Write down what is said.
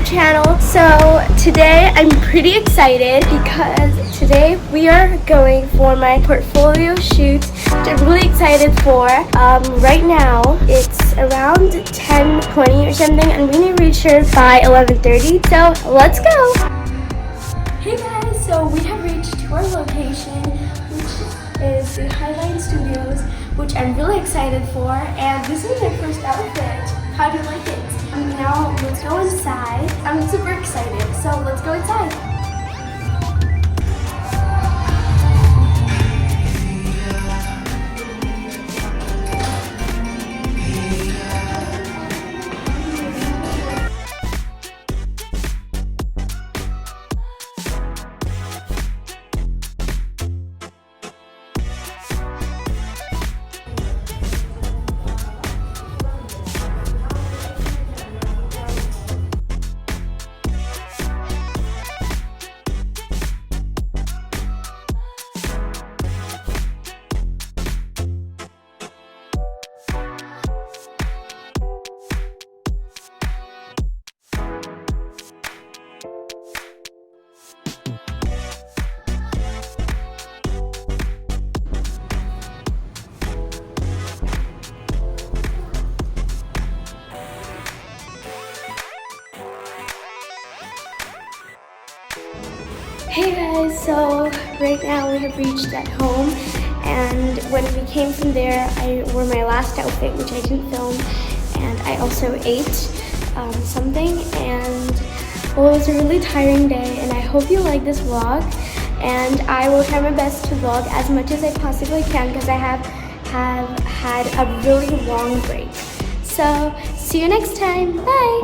YouTube channel. So today I'm pretty excited because today we are going for my portfolio shoot, which I'm really excited for. Right now it's around 10:20 or something, and we need to reach here by 11:30. So let's go. Hey guys, so we have reached to our location, which is the Highline Studios, which I'm really excited for, and this is my first outfit. How do you like it? Now let's go inside. I'm super excited, so let's go inside. Hey guys, so right now we have reached at home, and when we came from there I wore my last outfit, which I didn't film, and I also ate something, and well, it was a really tiring day, and I hope you like this vlog, and I will try my best to vlog as much as I possibly can because I have had a really long break. So see you next time, bye!